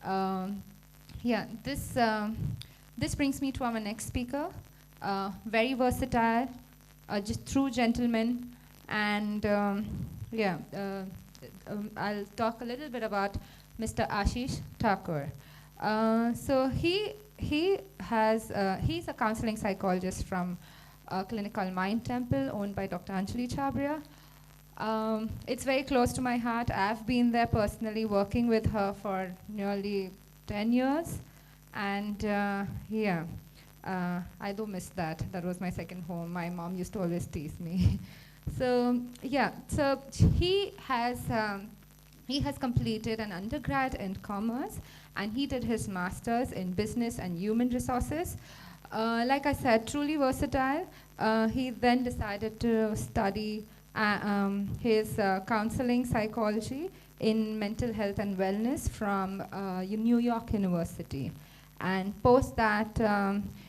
Um, yeah, this brings me to our next speaker. Very versatile, just true gentleman, and yeah, I'll talk a little bit about Mr. Ashish Thakur. He's a counseling psychologist from a clinic called Mind Temple, owned by Dr. Anjali Chabria. It's very close to my heart. I've been there personally working with her for nearly 10 years. And I do miss that. That was my second home. My mom used to always tease me. So he has completed an undergrad in commerce, and he did his master's in business and human resources. Like I said, truly versatile. He then decided to study his counseling psychology in mental health and wellness from New York University. And post that,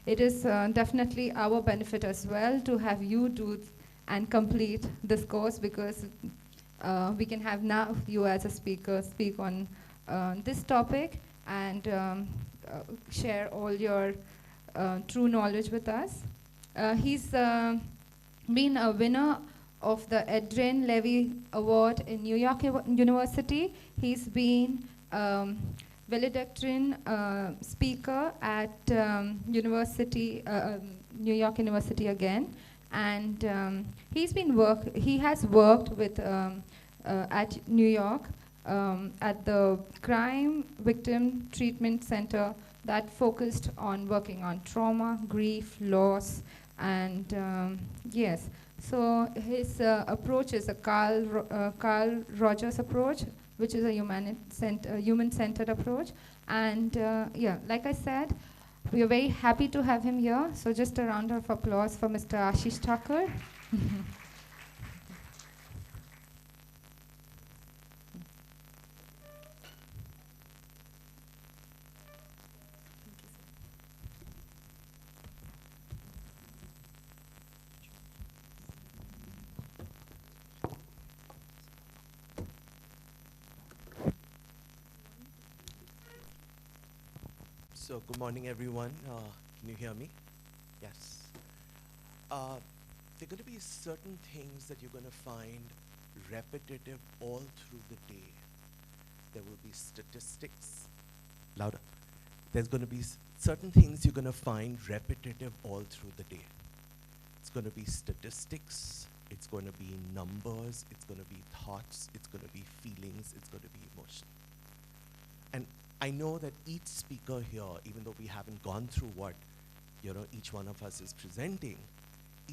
it is definitely our benefit as well to have you do and complete this course, because we can have now you as a speaker speak on this topic and share all your true knowledge with us. He's been a winner of the Adrian Levy Award in New York University. He's been valedictorian speaker at New York University again, and he has worked with at New York at the Crime Victim Treatment Center that focused on working on trauma, grief, loss, and yes. So his approach is a Carl Rogers approach, which is a human-centered approach. And like I said, we are very happy to have him here. So just a round of applause for Mr. Ashish Thakur. So good morning, everyone. Can you hear me? Yes. There are going to be certain things that you're going to find repetitive all through the day. There will be statistics. Louder. There's going to be certain things you're going to find repetitive all through the day. It's going to be statistics. It's going to be numbers. It's going to be thoughts. It's going to be feelings. It's going to be emotion. And I know that each speaker here, even though we haven't gone through what each one of us is presenting,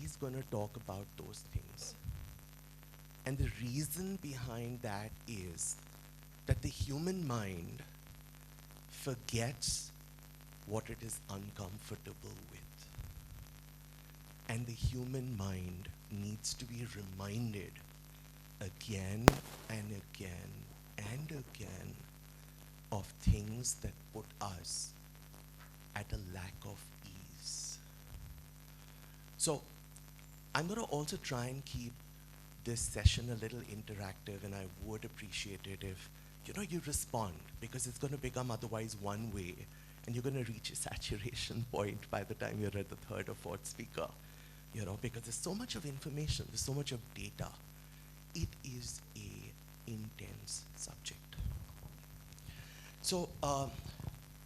is going to talk about those things. And the reason behind that is that the human mind forgets what it is uncomfortable with. And the human mind needs to be reminded again and again and again of things that put us at a lack of ease. So I'm going to also try and keep this session a little interactive, and I would appreciate it if you respond, because it's going to become otherwise one way, and you're going to reach a saturation point by the time you're at the third or fourth speaker, because there's so much of information, there's so much of data. It is a intense subject. So,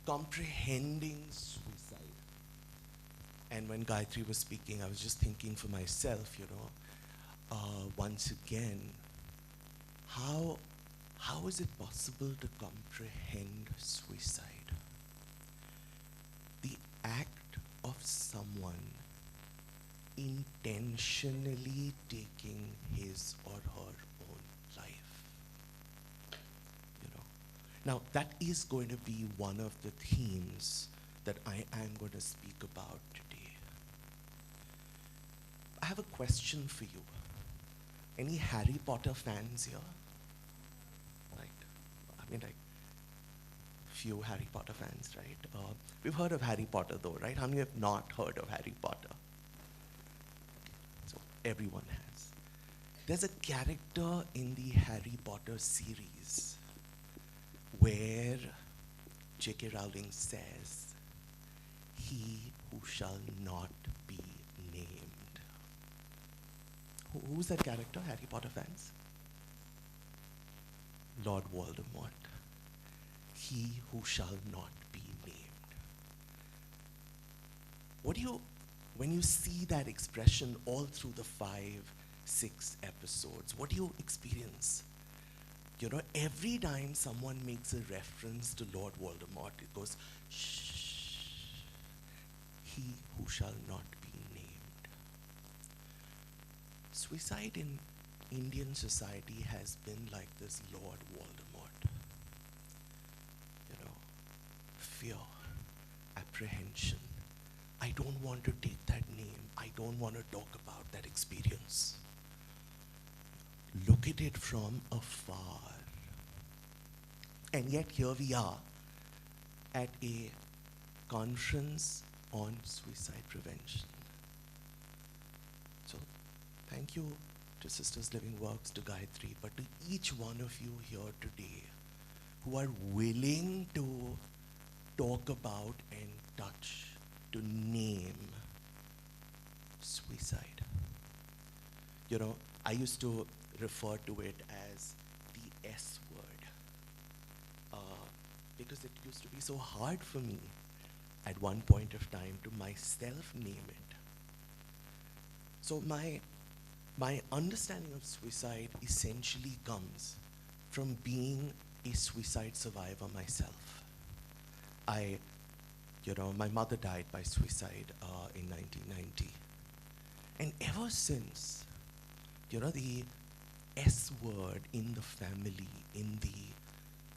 comprehending suicide. And when Gayatri was speaking, I was just thinking for myself, once again, how is it possible to comprehend suicide? The act of someone intentionally taking his or her own life. Now, that is going to be one of the themes that I am going to speak about today. I have a question for you. Any Harry Potter fans here? Few Harry Potter fans, right? We've heard of Harry Potter though, right? How many have not heard of Harry Potter? So everyone has. There's a character in the Harry Potter series where J.K. Rowling says, "He who shall not be named." Who's that character, Harry Potter fans? Lord Voldemort. He who shall not be named. What do you, when you see that expression all through the 6 episodes, what do you experience? You know, every time someone makes a reference to Lord Voldemort, it goes, shh, he who shall not be named. Suicide in Indian society has been like this Lord Voldemort. You know, fear, apprehension. I don't want to take that name. I don't want to talk about that experience. Look at it from afar. And yet here we are at a conference on suicide prevention. So thank you to Sisters Living Works, to Gayatri, but to each one of you here today who are willing to talk about and touch, to name suicide. You know, I used to refer to it as the S word, because it used to be so hard for me at one point of time to myself name it. So my understanding of suicide essentially comes from being a suicide survivor myself. My mother died by suicide in 1990. And ever since, the S word in the family, in the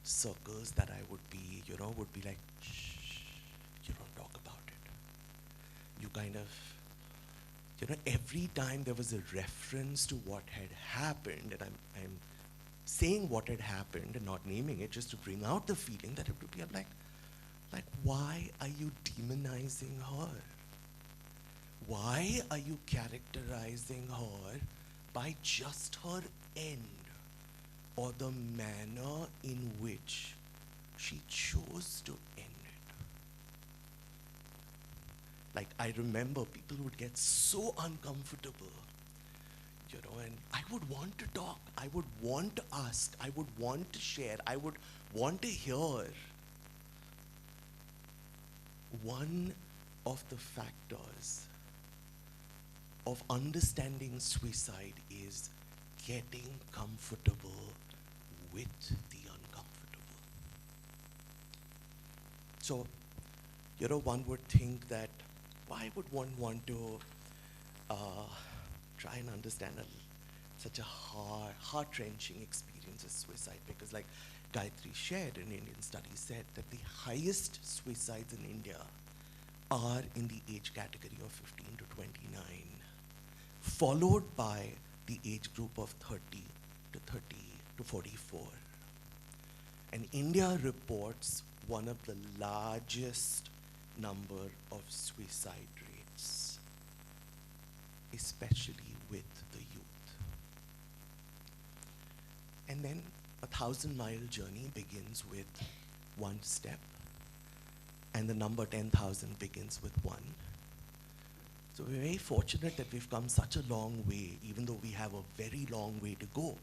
circles that I would be, would be like, shh, you don't talk about it. You kind of, every time there was a reference to what had happened, and I'm saying what had happened and not naming it just to bring out the feeling that it would be, I'm like, why are you demonizing her? Why are you characterizing her by just her end or the manner in which she chose to end it? Like, I remember people would get so uncomfortable, and I would want to talk, I would want to ask, I would want to share, I would want to hear. One of the factors of understanding suicide is getting comfortable with the uncomfortable. So, one would think that why would one want to try and understand such a heart-wrenching experience as suicide? Because like Gayatri shared, an Indian study said that the highest suicides in India are in the age category of 15 to 29, followed by the age group of 30 to 44. And India reports one of the largest number of suicide rates, especially with the youth. And then a 1,000-mile journey begins with one step, and the number 10,000 begins with one. So we're very fortunate that we've come such a long way, even though we have a very long way to go,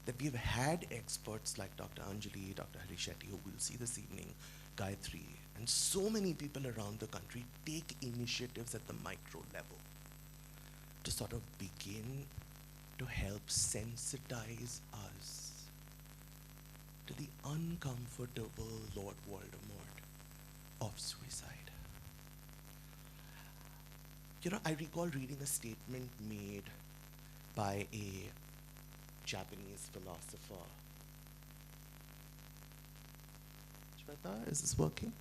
that we've had experts like Dr. Anjali, Dr. Hari Shetty, who we'll see this evening, Gayatri, and so many people around the country take initiatives at the micro level to sort of begin to help sensitize us to the uncomfortable Lord Voldemort of suicide. I recall reading a statement made by a Japanese philosopher. Shweta, is this working?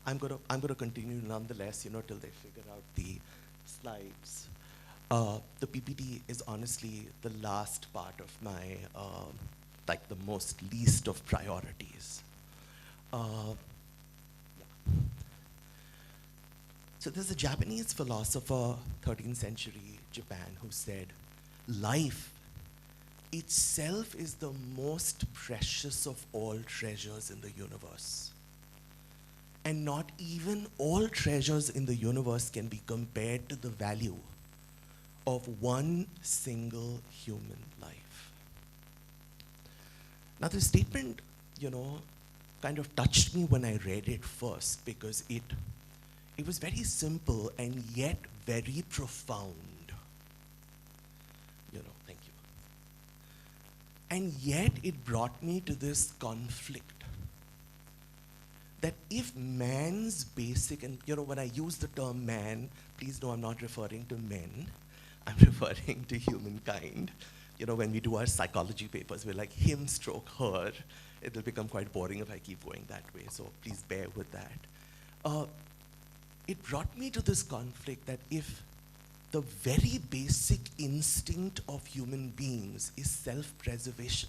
I'm gonna continue nonetheless, till they figure out the slides. The PPT is honestly the last part of my, the most least of priorities. So there's a Japanese philosopher, 13th century Japan, who said, life itself is the most precious of all treasures in the universe. And not even all treasures in the universe can be compared to the value of one single human life. Now, the statement, kind of touched me when I read it first, because it was very simple and yet very profound. Thank you. And yet it brought me to this conflict that if man's basic, and when I use the term man, please know I'm not referring to men, I'm referring to humankind. When we do our psychology papers, we're like him stroke her. It'll become quite boring if I keep going that way, so please bear with that. It brought me to this conflict that if the very basic instinct of human beings is self-preservation,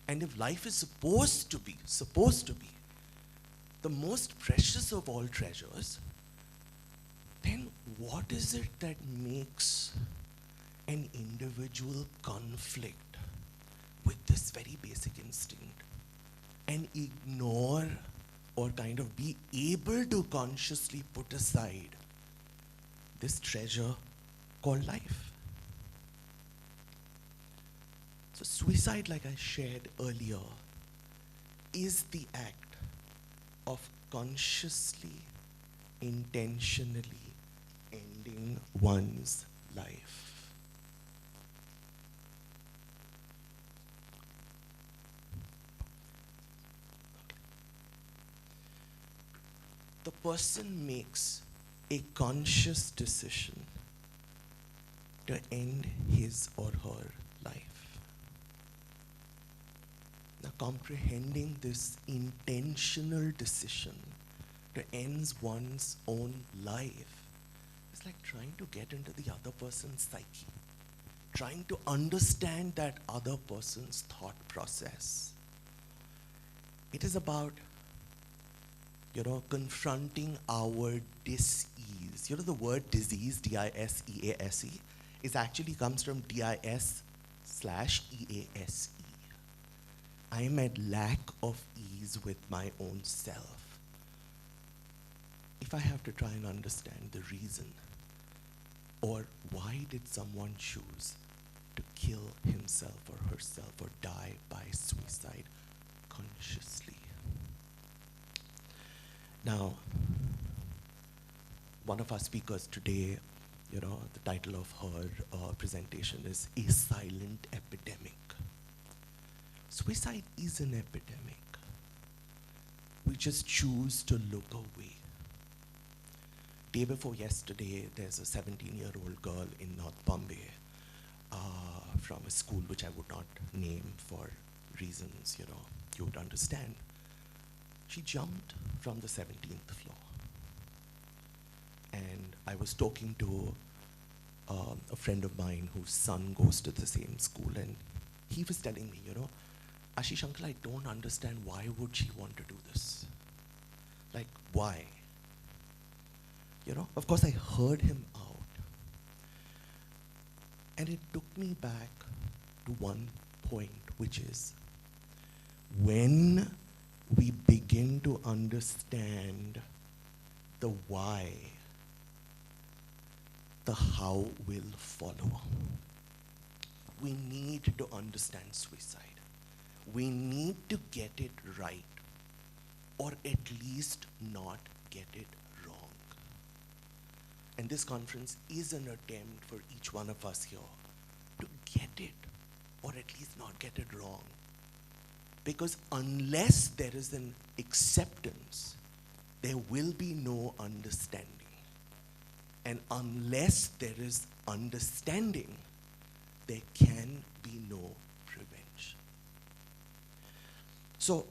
and if life is supposed to be the most precious of all treasures, then what is it that makes an individual conflict with this very basic instinct and ignore or kind of be able to consciously put aside this treasure called life? So suicide, like I shared earlier, is the act of consciously, intentionally ending one's life. The person makes a conscious decision to end his or her life. Now, comprehending this intentional decision to end one's own life is like trying to get into the other person's psyche, trying to understand that other person's thought process. It is about, confronting our dis-ease. The word disease, D-I-S-E-A-S-E, is actually comes from D-I-S/E-A-S-E. I am at lack of ease with my own self. If I have to try and understand the reason, or why did someone choose to kill himself or herself or die by suicide consciously? Now, one of our speakers today, the title of her presentation is A Silent Epidemic. Suicide is an epidemic. We just choose to look away. Day before yesterday, there's a 17-year-old girl in North Bombay from a school which I would not name for reasons, you would understand. She jumped from the 17th floor. And I was talking to a friend of mine whose son goes to the same school, and he was telling me, Ashish uncle, I don't understand, why would she want to do this? Like, why? Of course I heard him out. And it took me back to one point, which is when we begin to understand the why, the how will follow. We need to understand suicide. We need to get it right, or at least not get it wrong. And this conference is an attempt for each one of us here to get it, or at least not get it wrong. Because unless there is an acceptance, there will be no understanding. And unless there is understanding, there can be no prevention. So,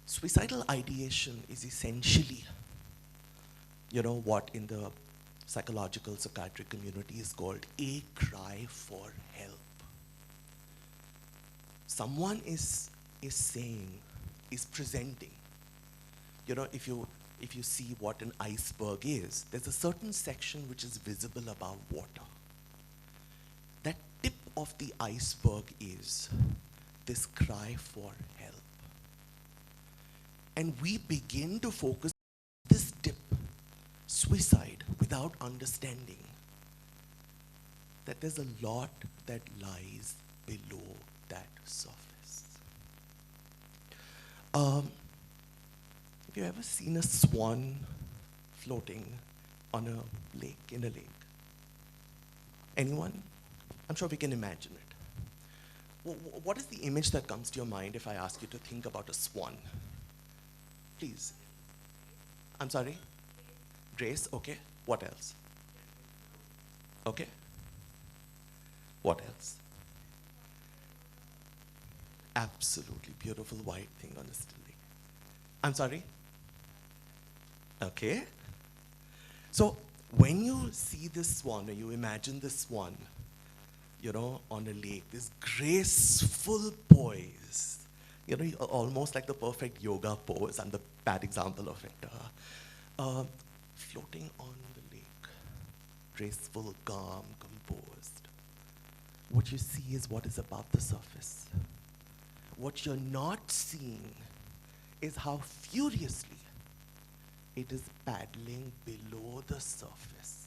suicidal ideation is essentially, what in the psychological psychiatric community is called a cry for help. Someone is saying, is presenting. If if you see what an iceberg is, there's a certain section which is visible above water. That tip of the iceberg is this cry for help. And we begin to focus on this tip, suicide, without understanding that there's a lot that lies below that surface. Have you ever seen a swan floating on a lake, in a lake? Anyone? I'm sure we can imagine it. What is the image that comes to your mind if I ask you to think about a swan? Please. I'm sorry? Grace, okay. What else? Okay. What else? Absolutely beautiful white thing on a still lake. I'm sorry? Okay. So when you see this swan, or you imagine this swan, on a lake, this graceful poise, almost like the perfect yoga pose. I'm the bad example of it. Floating on the lake, graceful, calm, composed. What you see is what is above the surface. What you're not seeing is how furiously it is paddling below the surface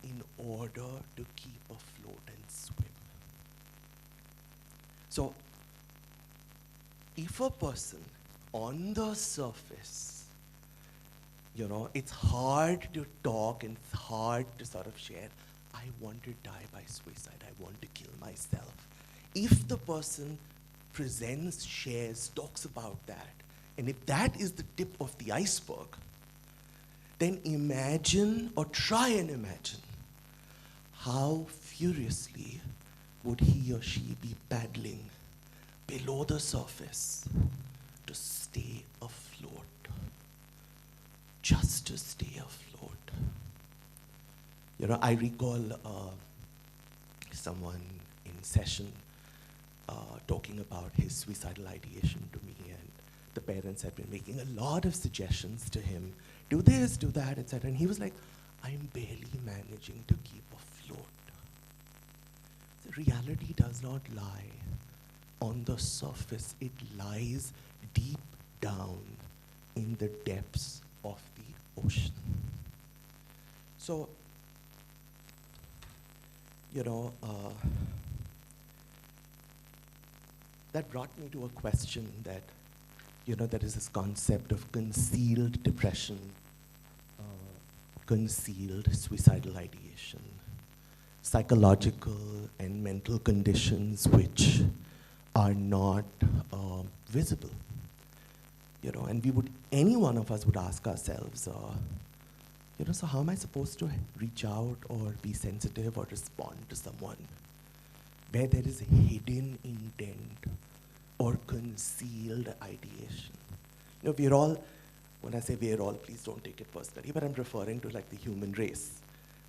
in order to keep afloat and swim. So, if a person on the surface, it's hard to talk and it's hard to sort of share, I want to die by suicide, I want to kill myself. If the person presents, shares, talks about that, and if that is the tip of the iceberg, then imagine, or try and imagine, how furiously would he or she be paddling below the surface to stay afloat, just to stay afloat. I recall someone in session talking about his suicidal ideation to me, and the parents had been making a lot of suggestions to him, do this, do that, etc. And he was like, I'm barely managing to keep afloat. The reality does not lie on the surface. It lies deep down in the depths of the ocean. So, that brought me to a question that, there is this concept of concealed depression, concealed suicidal ideation, psychological and mental conditions which are not visible. And any one of us would ask ourselves, so how am I supposed to reach out or be sensitive or respond to someone where there is hidden intent or concealed ideation? We're all, when I say we're all, please don't take it personally, but I'm referring to like the human race.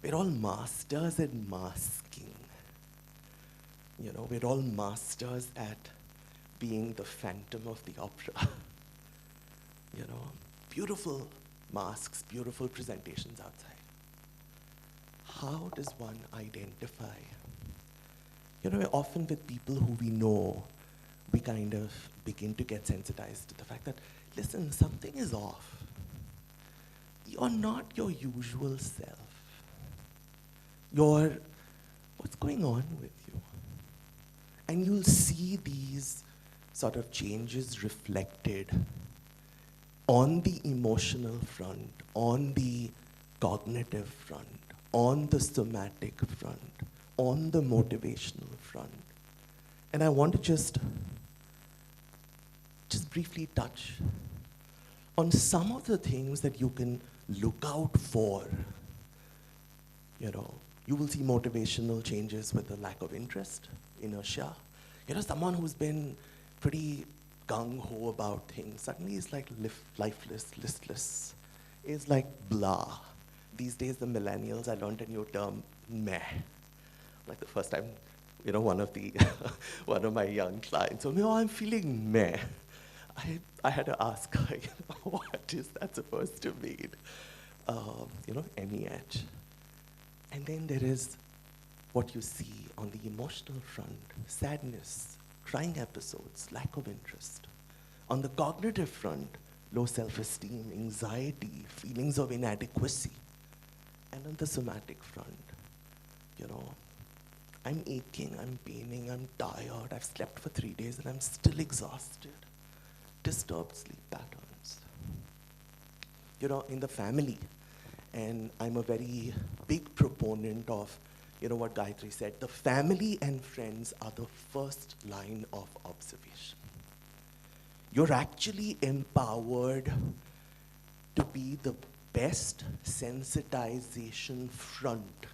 We're all masters at masking. We're all masters at being the Phantom of the Opera. Beautiful masks, beautiful presentations outside. How does one identify? We're often with people who we know, we kind of begin to get sensitized to the fact that, listen, something is off. You're not your usual self. What's going on with you? And you'll see these sort of changes reflected on the emotional front, on the cognitive front, on the somatic front, on the motivational front. And I want to just briefly touch on some of the things that you can look out for. You will see motivational changes with a lack of interest, inertia. Someone who's been pretty gung-ho about things suddenly is like lifeless, listless. Is like blah. These days, the millennials, I learned a new term, meh. Like the first time, one of my young clients told me, I'm feeling meh. I had to ask, what is that supposed to mean? MEH. And then there is what you see on the emotional front: sadness, crying episodes, lack of interest. On the cognitive front, low self-esteem, anxiety, feelings of inadequacy. And on the somatic front, you know, I'm aching, I'm paining, I'm tired, I've slept for 3 days and I'm still exhausted. Disturbed sleep patterns. In the family, and I'm a very big proponent of, what Gayatri said, the family and friends are the first line of observation. You're actually empowered to be the best sensitization front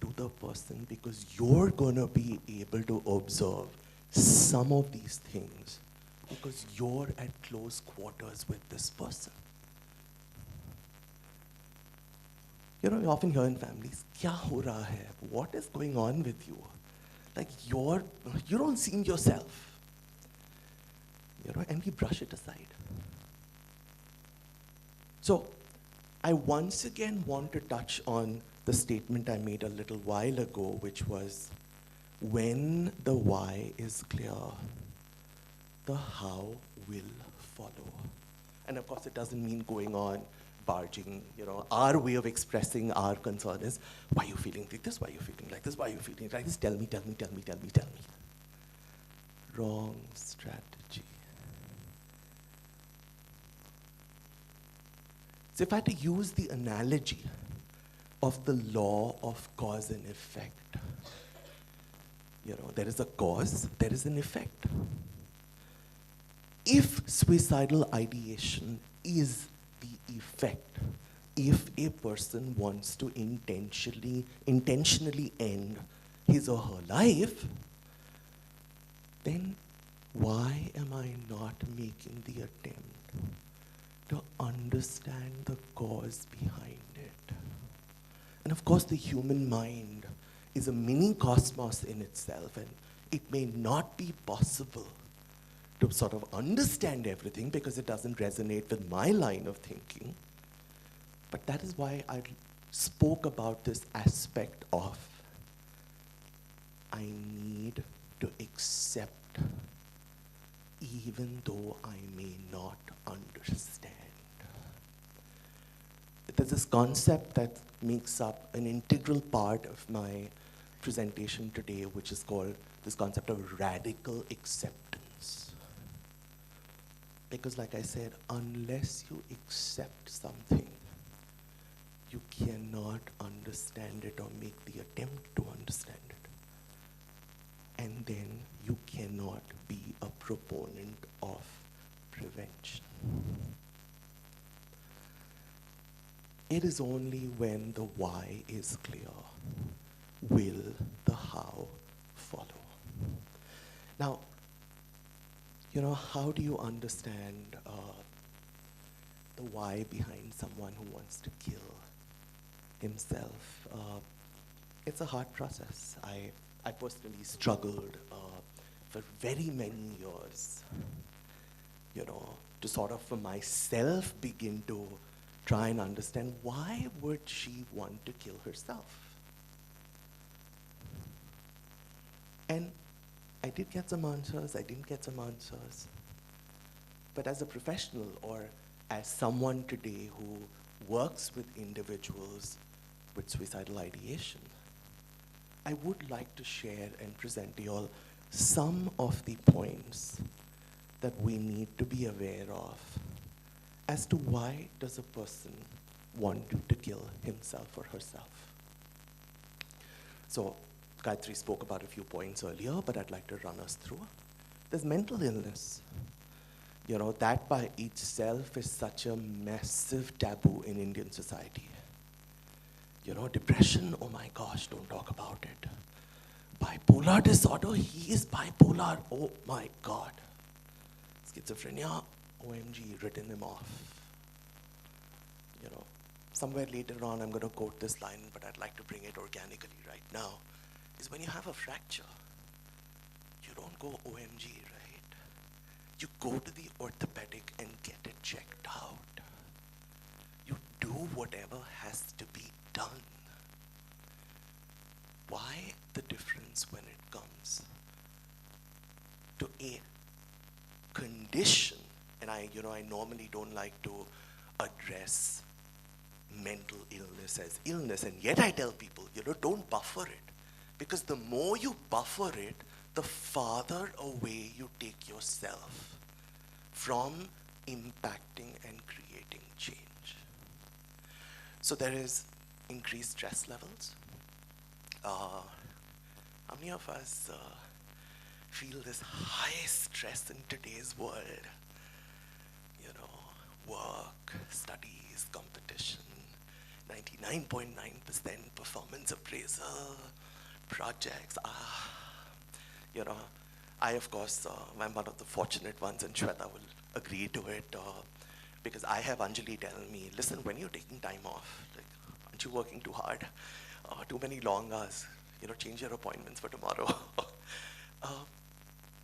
to the person, because you're gonna be able to observe some of these things because you're at close quarters with this person. You often hear in families, kya ho raha hai? What is going on with you? Like you don't seem yourself. And we brush it aside. So I once again want to touch on the statement I made a little while ago, which was, when the why is clear, the how will follow. And of course, it doesn't mean going on barging. Our way of expressing our concern is, why are you feeling like this? Why are you feeling like this? Why are you feeling like this? Tell me, tell me, tell me, tell me, tell me. Wrong strategy. So if I had to use the analogy of the law of cause and effect, there is a cause, there is an effect. If suicidal ideation is the effect, if a person wants to intentionally end his or her life, then why am I not making the attempt to understand the cause behind it? And of course, the human mind is a mini cosmos in itself, and it may not be possible to sort of understand everything because it doesn't resonate with my line of thinking. But that is why I spoke about this aspect of, I need to accept even though I may not understand. There's this concept that makes up an integral part of my presentation today, which is called this concept of radical acceptance. Because like I said, unless you accept something, you cannot understand it or make the attempt to understand it. And then you cannot be a proponent of prevention. It is only when the why is clear will the how follow. Now, how do you understand the why behind someone who wants to kill himself? It's a hard process. I personally struggled for very many years, to sort of for myself begin to try and understand, why would she want to kill herself? And I did get some answers, I didn't get some answers. But as a professional, or as someone today who works with individuals with suicidal ideation, I would like to share and present to you all some of the points that we need to be aware of as to why does a person want to kill himself or herself. So Gayatri spoke about a few points earlier, but I'd like to run us through. There's mental illness. That by itself is such a massive taboo in Indian society. Depression, oh my gosh, don't talk about it. Bipolar disorder, he is bipolar, oh my God. Schizophrenia, OMG, written him off. Somewhere later on I'm going to quote this line, but I'd like to bring it organically right now, is when you have a fracture, you don't go OMG, right? You go to the orthopedic and get it checked out. You do whatever has to be done. Why the difference when it comes to a condition? And I normally don't like to address mental illness as illness, and yet I tell people, don't buffer it. Because the more you buffer it, the farther away you take yourself from impacting and creating change. So there is increased stress levels. How many of us feel this high stress in today's world? Work, studies, competition, 99.9% performance appraisal, projects. I of course, I'm one of the fortunate ones, and Shweta will agree to it, because I have Anjali tell me, listen, when you're taking time off, like, aren't you working too hard? Too many long hours, change your appointments for tomorrow.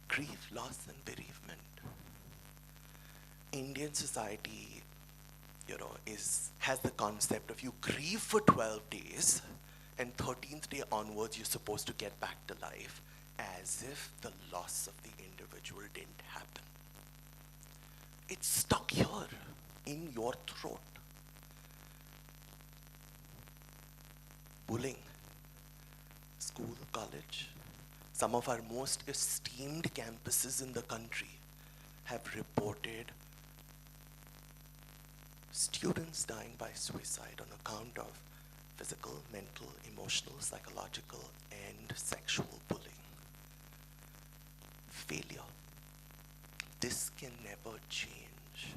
Grief, loss, and bereavement. Indian society, has the concept of you grieve for 12 days, and 13th day onwards you're supposed to get back to life, as if the loss of the individual didn't happen. It's stuck here in your throat. Bullying, school, college, some of our most esteemed campuses in the country have reported students dying by suicide on account of physical, mental, emotional, psychological, and sexual bullying. Failure. This can never change.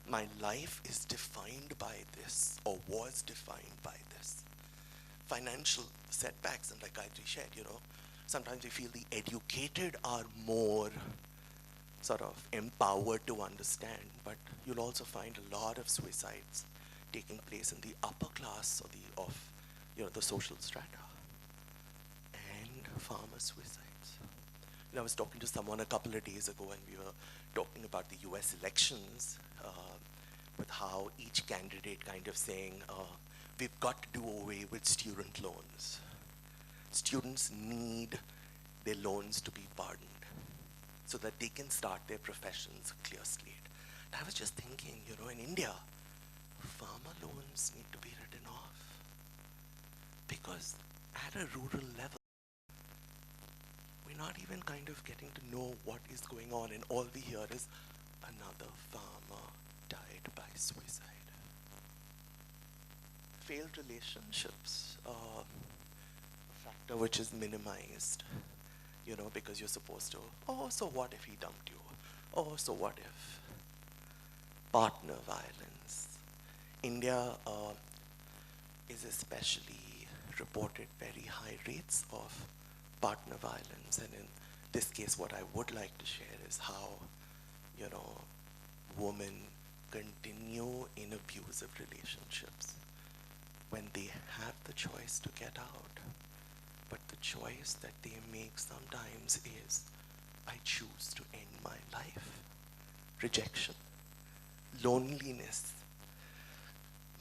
My life is defined by this, or was defined by this. Financial setbacks, and like Gayatri shared, sometimes we feel the educated are more sort of empowered to understand, but you'll also find a lot of suicides taking place in the upper class of the social strata, and farmer suicides. I was talking to someone a couple of days ago, and we were talking about the US elections, with how each candidate kind of saying, we've got to do away with student loans. Students need their loans to be pardoned so that they can start their professions clear slate. And I was just thinking, in India, farmer loans need to be written off. Because at a rural level, we're not even kind of getting to know what is going on, and all we hear is another farmer died by suicide. Failed relationships, a factor which is minimized, because you're supposed to, so what if he dumped you? So what if? Partner violence. India is especially reported very high rates of partner violence, and in this case what I would like to share is how, women continue in abusive relationships when they have the choice to get out. But the choice that they make sometimes is, I choose to end my life. Rejection, loneliness.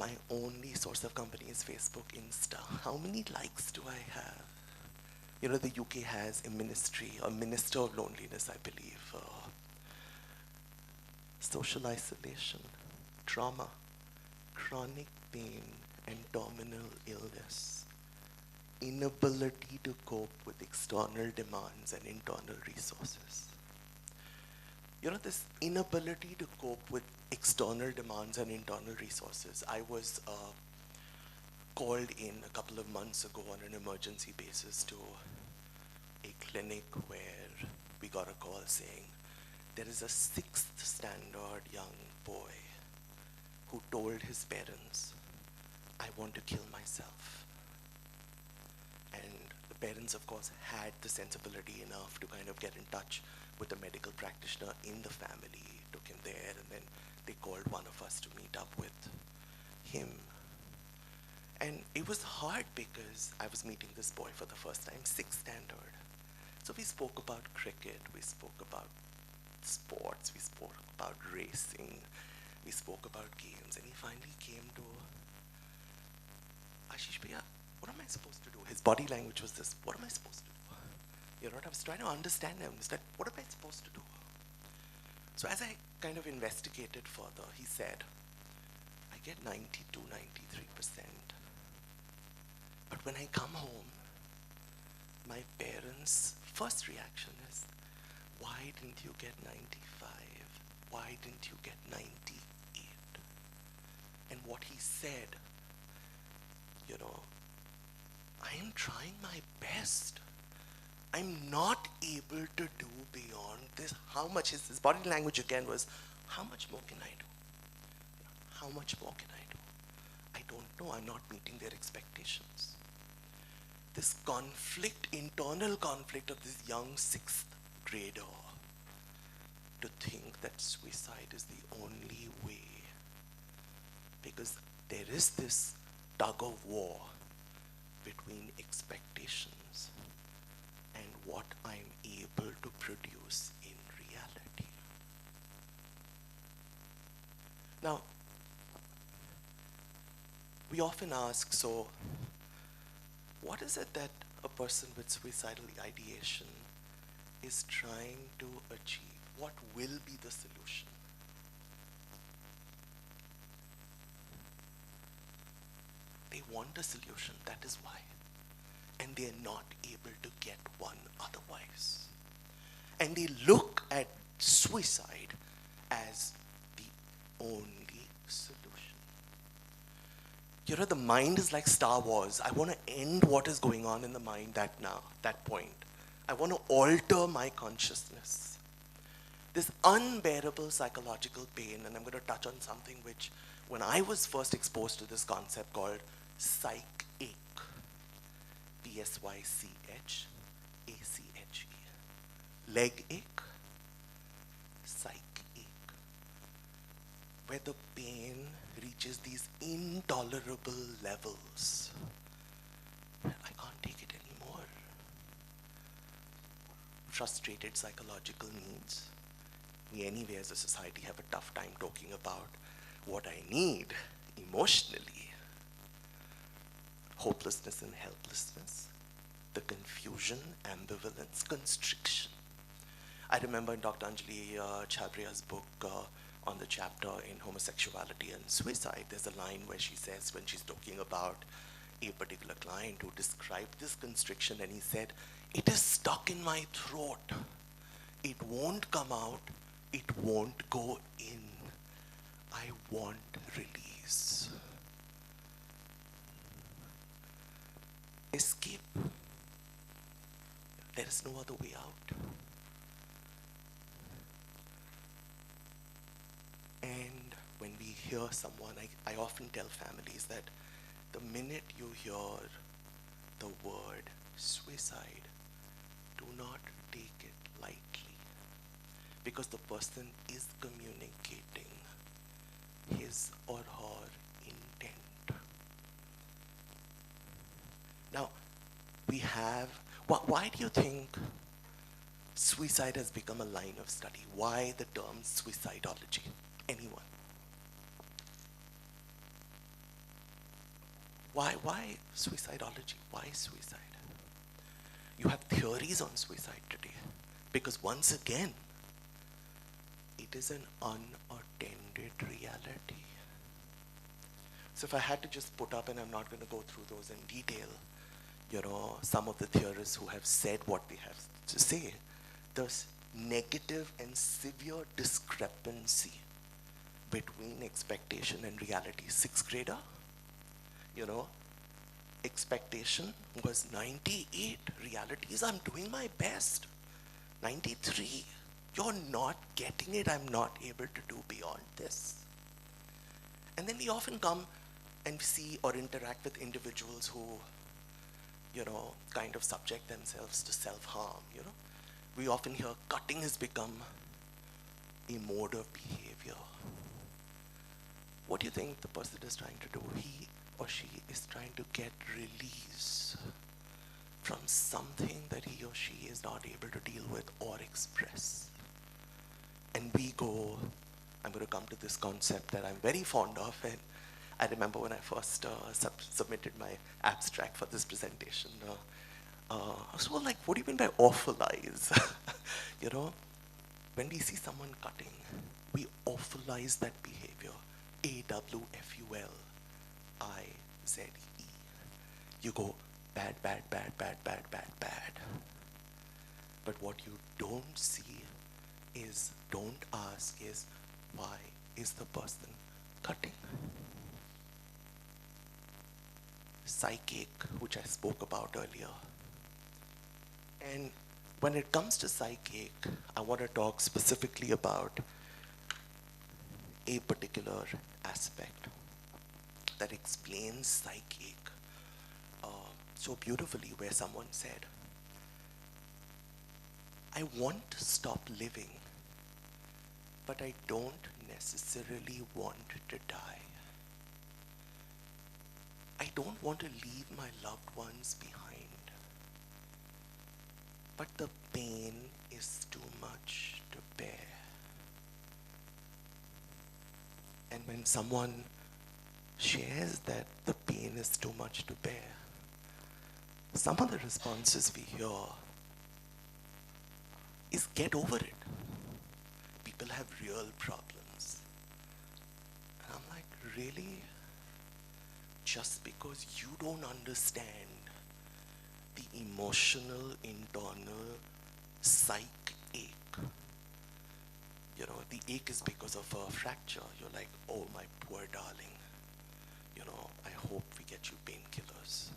My only source of company is Facebook, Insta. How many likes do I have? The UK has a minister of loneliness, I believe. Social isolation, trauma, chronic pain, and terminal illness. Inability to cope with external demands and internal resources. This inability to cope with external demands and internal resources. I was called in a couple of months ago on an emergency basis to a clinic where we got a call saying there is a 6th standard young boy who told his parents, I want to kill myself. And the parents, of course, had the sensibility enough to kind of get in touch with a medical practitioner in the family, took him there, and then they called one of us to meet up with him. And it was hard because I was meeting this boy for the first time, 6th standard. So we spoke about cricket, we spoke about sports, we spoke about racing, we spoke about games, and he finally came to, Ashish Bhaiya, what am I supposed to do? His body language was this, what am I supposed to do? You know what, I was trying to understand him. He's like, what am I supposed to do? So as I kind of investigated further, he said, I get 92, 93%. But when I come home, my parents' first reaction is, why didn't you get 95? Why didn't you get 98? And what he said, you know, I am trying my best. I'm not able to do beyond this. How much is his body language again was, how much more can I do? How much more can I do? I don't know. I'm not meeting their expectations. This conflict, internal conflict of this young sixth grader to think that suicide is the only way, because there is this tug of war between expectations and what I'm able to produce in reality. Now, we often ask, so what is it that a person with suicidal ideation is trying to achieve? What will be the solution? They want a solution, that is why. And they're not able to get one otherwise. And they look at suicide as the only solution. You know, the mind is like Star Wars. I want to end what is going on in the mind that point. I want to alter my consciousness. This unbearable psychological pain, and I'm going to touch on something which, when I was first exposed to this concept called Sych, P-S-Y-C-H, A-C-H-E, leg ache, psych ache, where the pain reaches these intolerable levels. I can't take it anymore. Frustrated psychological needs. We anyway as a society have a tough time talking about what I need emotionally. Hopelessness and helplessness, the confusion, ambivalence, constriction. I remember in Dr. Anjali Chabria's book on the chapter in homosexuality and suicide, there's a line where she says, when she's talking about a particular client who described this constriction, and he said, it is stuck in my throat. It won't come out. It won't go in. I want release. Escape. There is no other way out. And when we hear someone, I often tell families that the minute you hear the word suicide, do not take it lightly, because the person is communicating his or her intent. Now, we have, why do you think suicide has become a line of study? Why the term suicidology? Anyone? Why suicidology? Why suicide? You have theories on suicide today, because once again, it is an unattended reality. So if I had to just put up, and I'm not going to go through those in detail, you know, some of the theorists who have said what they have to say, there's negative and severe discrepancy between expectation and reality. Sixth grader, you know, expectation was 98. Reality is I'm doing my best. 93. You're not getting it. I'm not able to do beyond this. And then we often come and see or interact with individuals who, you know, kind of subject themselves to self-harm, you know. We often hear cutting has become a mode of behavior. What do you think the person is trying to do? He or she is trying to get release from something that he or she is not able to deal with or express. And we go, I'm going to come to this concept that I'm very fond of, and I remember when I first submitted my abstract for this presentation, I was all like, what do you mean by awfulize? You know, when we see someone cutting, we awfulize that behavior. AWFULIZE. You go, bad, bad, bad, bad, bad, bad, bad. But what you don't see is, don't ask is, why is the person cutting? Psychic, which I spoke about earlier. And when it comes to psychic, I want to talk specifically about a particular aspect that explains psychic so beautifully, where someone said, I want to stop living, but I don't necessarily want to die. I don't want to leave my loved ones behind, but the pain is too much to bear. And when someone shares that the pain is too much to bear, some of the responses we hear is get over it. People have real problems. And I'm like, really? Just because you don't understand the emotional, internal psych ache. You know, the ache is because of a fracture. You're like, oh, my poor darling. You know, I hope we get you painkillers.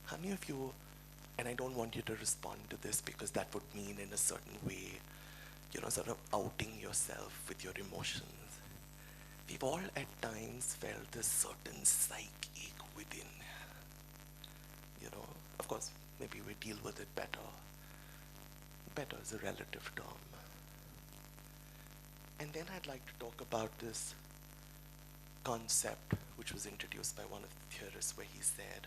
How many of you, and I don't want you to respond to this because that would mean in a certain way, you know, sort of outing yourself with your emotions. We've all at times felt this certain psych ache within. You know, of course, maybe we deal with it better. Better is a relative term. And then I'd like to talk about this concept which was introduced by one of the theorists, where he said,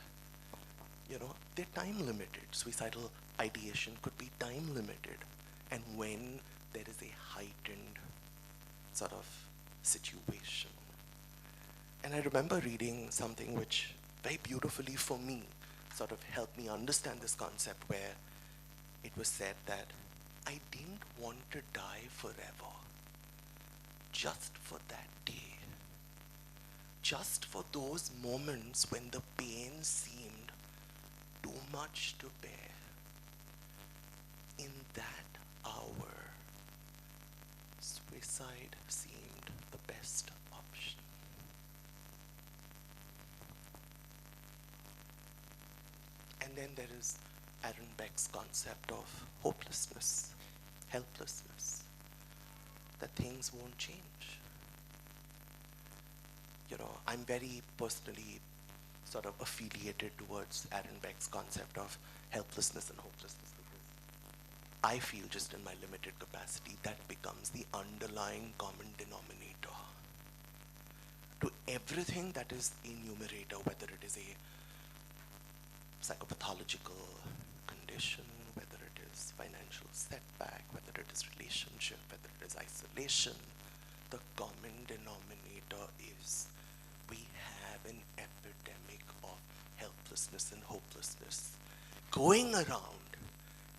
you know, they're time limited. Suicidal ideation could be time limited. And when there is a heightened sort of situation. And I remember reading something which very beautifully for me sort of helped me understand this concept, where it was said that I didn't want to die forever, just for that day. Just for those moments when the pain seemed too much to bear. In that hour, suicide seemed the best option. And then there is Aaron Beck's concept of hopelessness, helplessness, that things won't change. You know, I'm very personally sort of affiliated towards Aaron Beck's concept of helplessness and hopelessness, because I feel, just in my limited capacity, that becomes the underlying common denominator to everything that is in numerator, whether it is a psychopathological condition, whether it is financial setback, whether it is relationship, whether it is isolation. The common denominator is we have an epidemic of helplessness and hopelessness going around,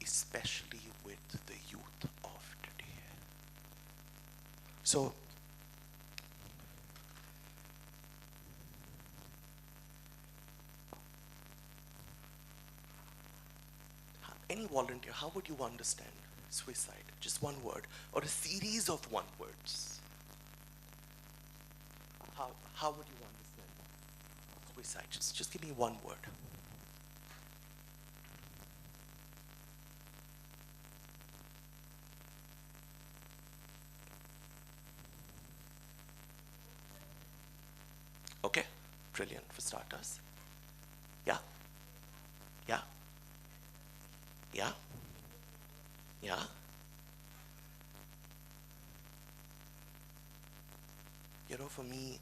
especially with the youth of today. So, any volunteer, how would you understand suicide? Just one word, or a series of one words. How would you understand suicide? Just give me one word. Okay, brilliant for starters. Yeah, yeah, yeah, yeah. You know, for me,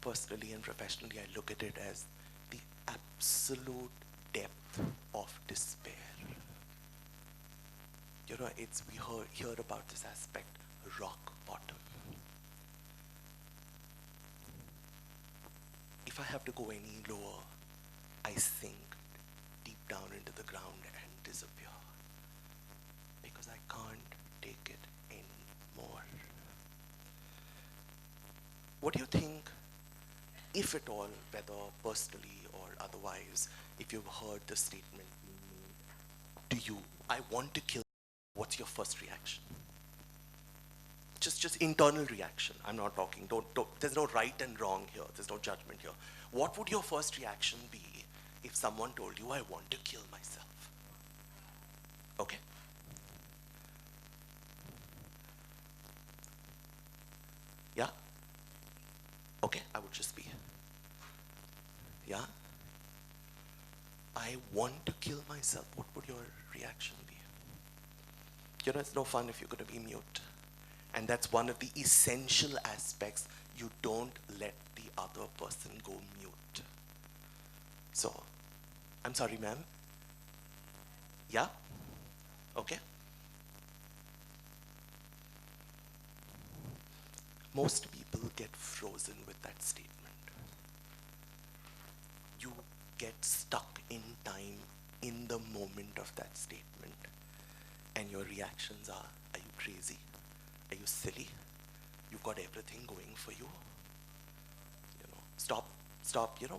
personally and professionally, I look at it as the absolute depth of despair. hear about this aspect, rock bottom. If I have to go any lower, I sink deep down into the ground and disappear because I can't take it anymore. What do you think, if at all, whether personally or otherwise, if you've heard the statement being made to you, I want to kill, what's your first reaction? Just internal reaction. I'm not talking, don't, there's no right and wrong here. There's no judgment here. What would your first reaction be if someone told you, I want to kill myself? Okay? Yeah? Okay, I would just be, yeah? I want to kill myself. What would your reaction be? It's no fun if you're going to be mute. And that's one of the essential aspects. You don't let the other person go mute. So, I'm sorry, ma'am. Yeah? Okay. Most people get frozen with that statement. You get stuck in time in the moment of that statement. And your reactions are you crazy? Are you silly? You've got everything going for you. Stop, stop being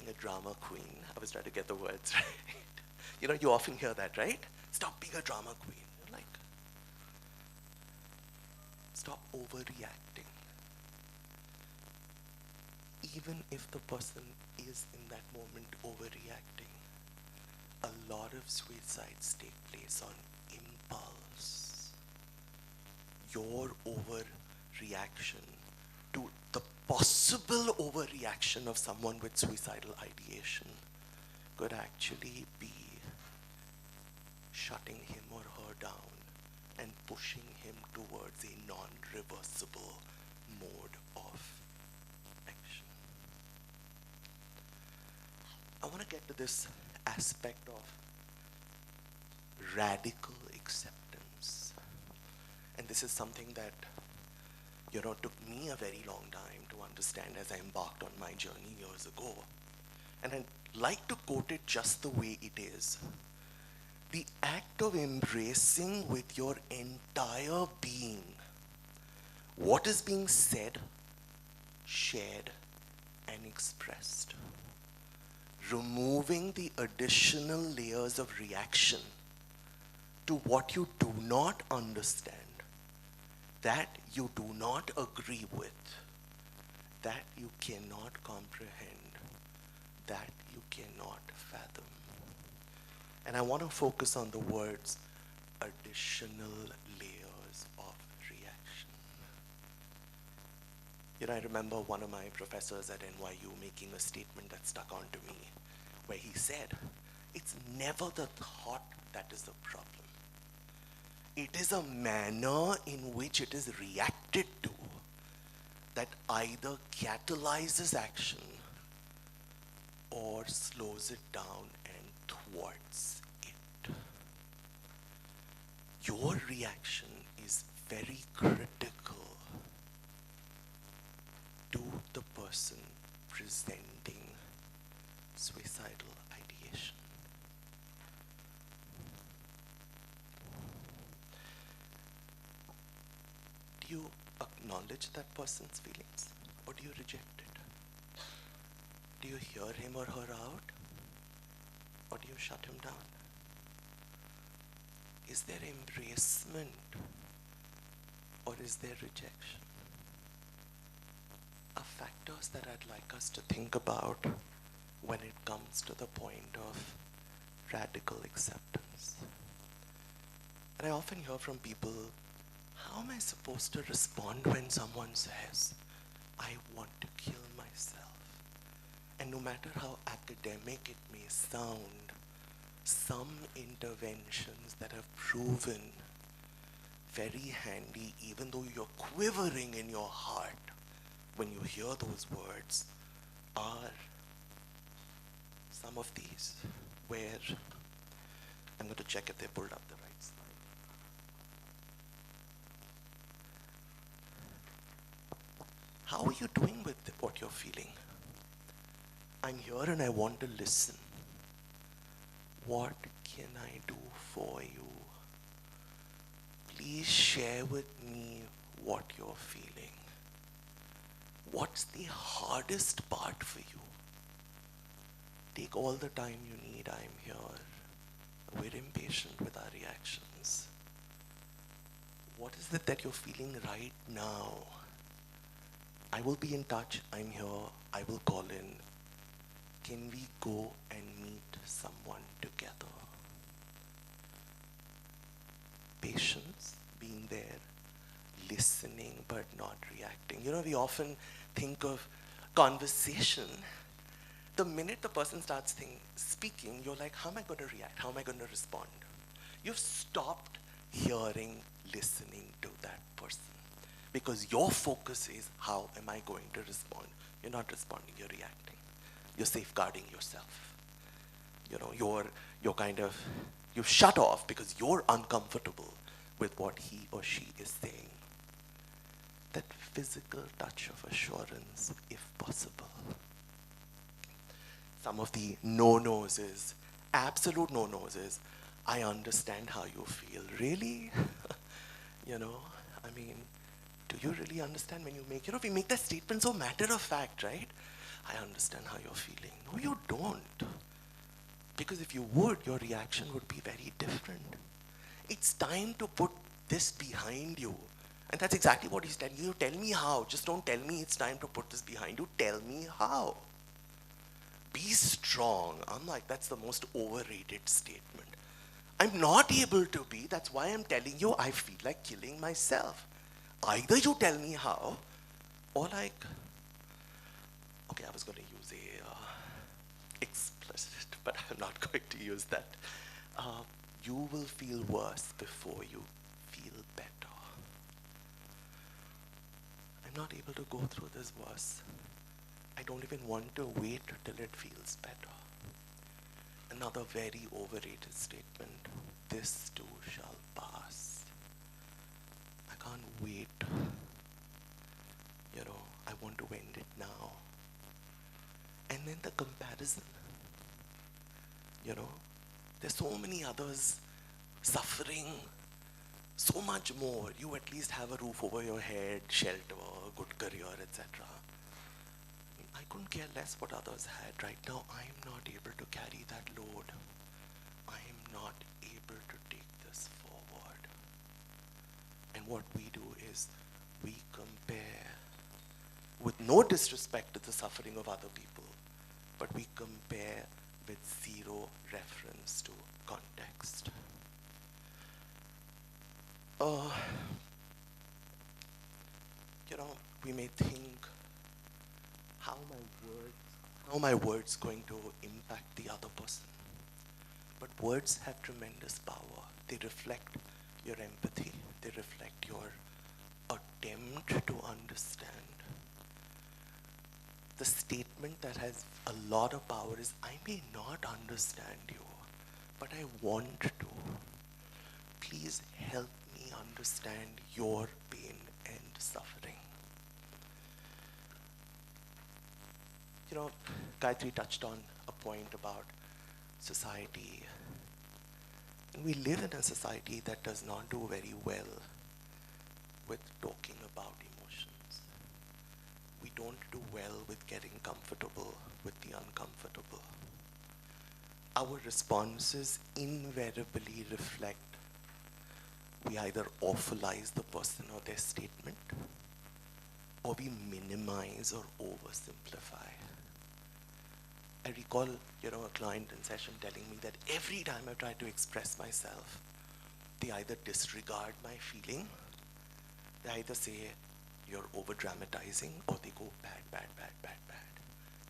a drama queen. I was trying to get the words right. You often hear that, right? Stop being a drama queen. Stop overreacting. Even if the person is in that moment overreacting, a lot of suicides take place on impulse. Your overreaction to the possible overreaction of someone with suicidal ideation could actually be shutting him or her down and pushing him towards a non-reversible mode of action. I want to get to this aspect of radical acceptance. And this is something that, took me a very long time to understand as I embarked on my journey years ago. And I'd like to quote it just the way it is. The act of embracing with your entire being what is being said, shared, and expressed. Removing the additional layers of reaction to what you do not understand, that you do not agree with, that you cannot comprehend, that you cannot fathom. And I want to focus on the words additional layers of reaction. I remember one of my professors at NYU making a statement that stuck onto me, where he said, it's never the thought that is the problem. It is a manner in which it is reacted to that either catalyzes action or slows it down and thwarts it. Your reaction is very critical to the person presenting suicidal ideation. Do you acknowledge that person's feelings, or do you reject it? Do you hear him or her out, or do you shut him down? Is there embracement, or is there rejection? Are factors that I'd like us to think about when it comes to the point of radical acceptance. And I often hear from people, how am I supposed to respond when someone says, I want to kill myself? And no matter how academic it may sound, some interventions that have proven very handy, even though you're quivering in your heart when you hear those words, are some of these. where I'm going to check if they pulled up the right slide. How are you doing with what you're feeling? I'm here and I want to listen. What can I do for you? Please share with me what you're feeling. What's the hardest part for you? Take all the time you need. I'm here. We're impatient with our reactions. What is it that you're feeling right now? I will be in touch. I'm here. I will call in. Can we go and meet someone together? Patience, being there, listening but not reacting. You know, we often think of conversation. The minute the person starts speaking, you're like, how am I going to react? How am I going to respond? You've stopped hearing, listening to that person. Because your focus is, how am I going to respond? You're not responding, you're reacting. You're safeguarding yourself. You know, you've shut off because you're uncomfortable with what he or she is saying. That physical touch of assurance, if possible. Some of the no-nos is, absolute no-nos is, I understand how you feel. Really? You know, I mean, do you really understand when you make, we make that statement so matter of fact, right? I understand how you're feeling. No, you don't. Because if you would, your reaction would be very different. It's time to put this behind you. And that's exactly what he's telling you. Tell me how. Just don't tell me it's time to put this behind you. Tell me how. Be strong. I'm like, that's the most overrated statement. I'm not able to be. That's why I'm telling you I feel like killing myself. Either you tell me how, or like, okay, I was going to use a explicit, but I'm not going to use that. You will feel worse before you feel better. I'm not able to go through this worse. I don't even want to wait till it feels better. Another very overrated statement. This too shall pass. I can't wait. I want to end it now. And then the comparison. There's so many others suffering so much more. You at least have a roof over your head, shelter, good career, etc. I couldn't care less what others had. Right now, I'm not able to carry that load. I'm not able to take this forward. And what we do is we compare, with no disrespect to the suffering of other people, but we compare with zero reference to context. We may think, how my words going to impact the other person? But words have tremendous power. They reflect your empathy. They reflect your attempt to understand. The statement that has a lot of power is, I may not understand you, but I want to. Please help me understand your pain and suffering. Gayatri touched on a point about society. And we live in a society that does not do very well with talking about emotions. We don't do well with getting comfortable with the uncomfortable. Our responses invariably reflect, we either awfulize the person or their statement, or we minimize or oversimplify. I recall, a client in session telling me that every time I try to express myself, they either disregard my feeling, they either say, you're over-dramatizing, or they go, bad, bad, bad, bad, bad.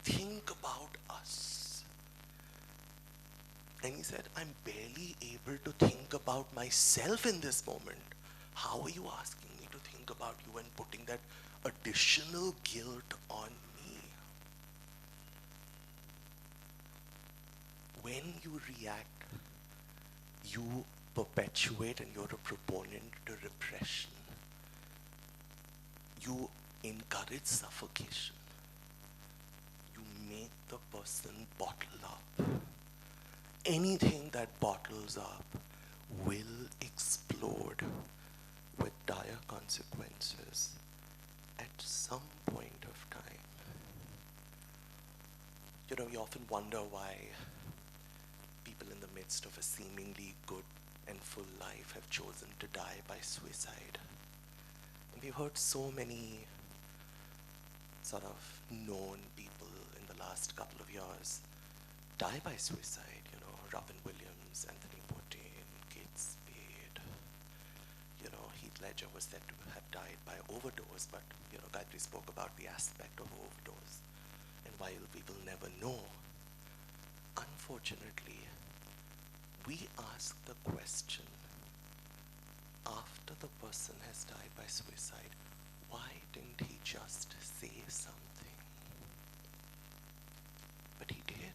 Think about us. And he said, I'm barely able to think about myself in this moment. How are you asking me to think about you and putting that additional guilt on me? when you react, you perpetuate and you're a proponent to repression. You encourage suffocation. You make the person bottle up. Anything that bottles up will explode with dire consequences at some point of time. You know, we often wonder why people in the midst of a seemingly good and full life have chosen to die by suicide. And we've heard so many sort of known people in the last couple of years die by suicide. You know, Robin Williams, Anthony Bourdain, Kate Spade. You know, Heath Ledger was said to have died by overdose, but, you know, Gayatri spoke about the aspect of overdose. And while we will never know, unfortunately, we ask the question after the person has died by suicide, why didn't he just say something? But he did.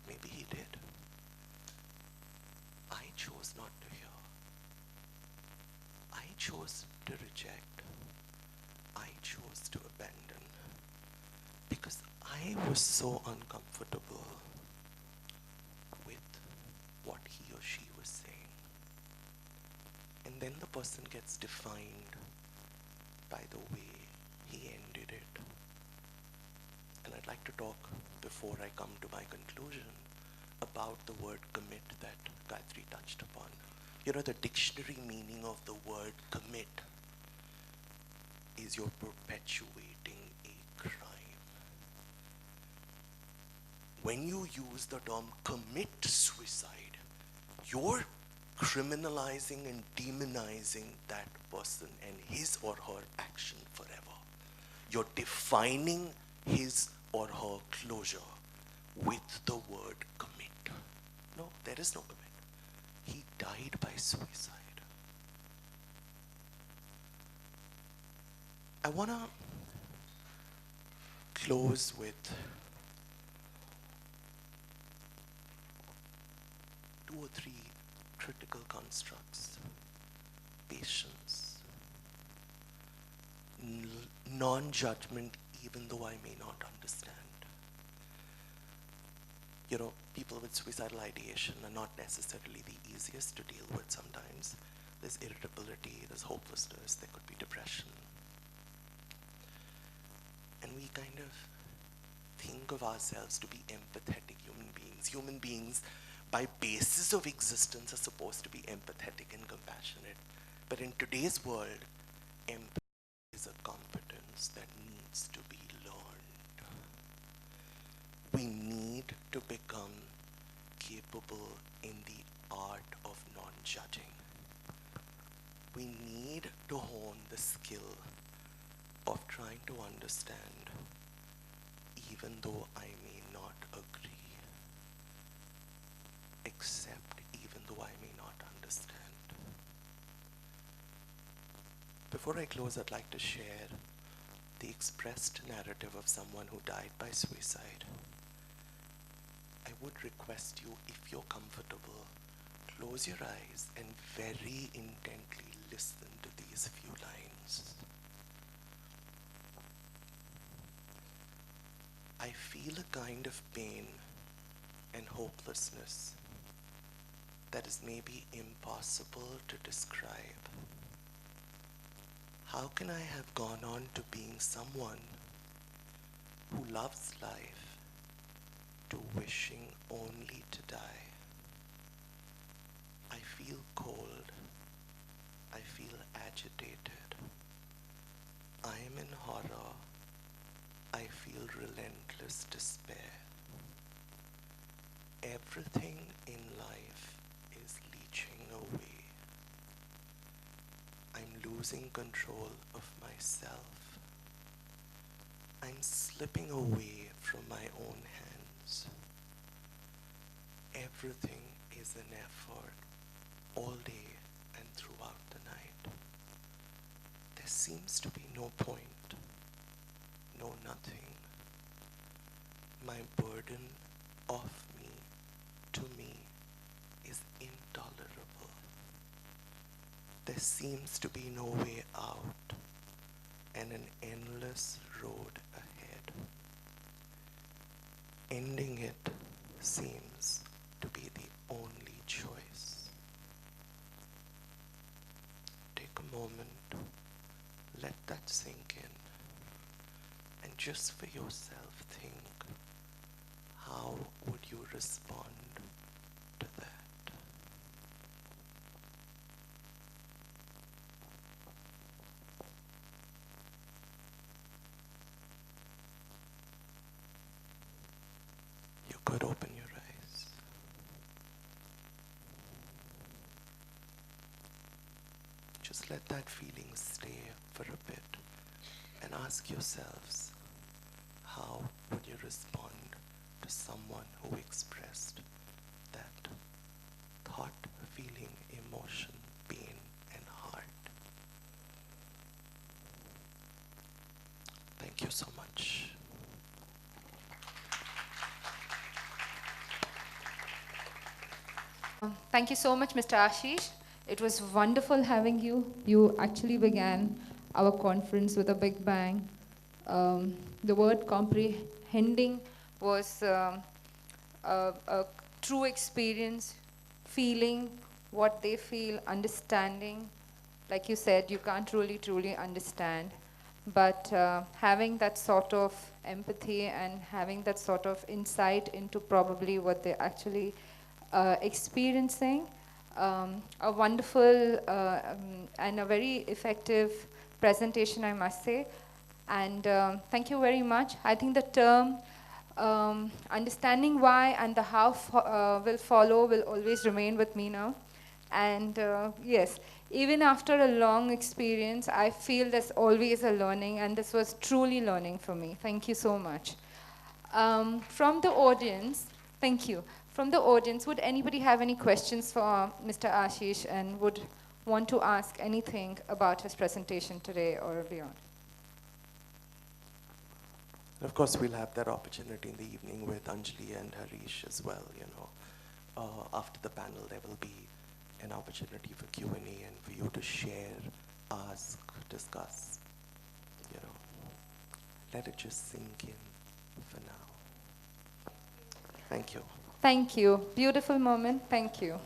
Maybe he did. I chose not to hear. I chose to reject. I chose to abandon. Because I was so uncomfortable with what he or she was saying. And then the person gets defined by the way he ended it. And I'd like to talk, before I come to my conclusion, about the word commit that Gayatri touched upon. You know, the dictionary meaning of the word commit is you're perpetuating a crime. When you use the term commit suicide, you're criminalizing and demonizing that person and his or her action forever. You're defining his or her closure with the word commit. No, there is no commit. He died by suicide. I want to close with two or three critical constructs. Patience, non-judgment, even though I may not understand. You know, people with suicidal ideation are not necessarily the easiest to deal with sometimes. There's irritability, there's hopelessness, there could be depression. And we kind of think of ourselves to be empathetic human beings. Human beings, by basis of existence, are supposed to be empathetic and compassionate. But in today's world, empathy is a competence that needs to be learned. We need to become capable in the art of non-judging. We need to hone the skill of trying to understand, even though I may not agree, accept even though I may not understand. Before I close, I'd like to share the expressed narrative of someone who died by suicide. I would request you, if you're comfortable, close your eyes and very intently listen to these few lines. I feel a kind of pain and hopelessness that is maybe impossible to describe. How can I have gone on to being someone who loves life to wishing only to die? I feel cold. I feel agitated. I am in horror. I feel relentless despair. Everything in life is leaching away. I'm losing control of myself. I'm slipping away from my own hands. Everything is an effort all day and throughout the night. There seems to be no point, no nothing. My burden off me to me is intolerable. There seems to be no way out and an endless road ahead. Ending it seems to be the only choice. Take a moment, let that sink in, and just for yourself think, how would you respond to that? You could open your eyes. Just let that feeling stay for a bit and ask yourselves, how would you respond to someone who expressed that thought, feeling, emotion, pain, and heart? Thank you so much. Thank you so much, Mr. Ashish. It was wonderful having you. You actually began our conference with a big bang. The word comprehending was a true experience, feeling what they feel, understanding. Like you said, you can't truly understand. But having that sort of empathy and having that sort of insight into probably what they're actually experiencing, a wonderful and a very effective presentation, I must say. And thank you very much. I think the term understanding why and the how will follow will always remain with me now. And yes, even after a long experience, I feel there's always a learning, and this was truly learning for me. Thank you so much. From the audience, thank you. From the audience, would anybody have any questions for Mr. Ashish and would want to ask anything about his presentation today or beyond? And of course, we'll have that opportunity in the evening with Anjali and Harish as well, you know. After the panel, there will be an opportunity for Q&A and for you to share, ask, discuss, you know. Let it just sink in for now. Thank you. Thank you. Beautiful moment. Thank you.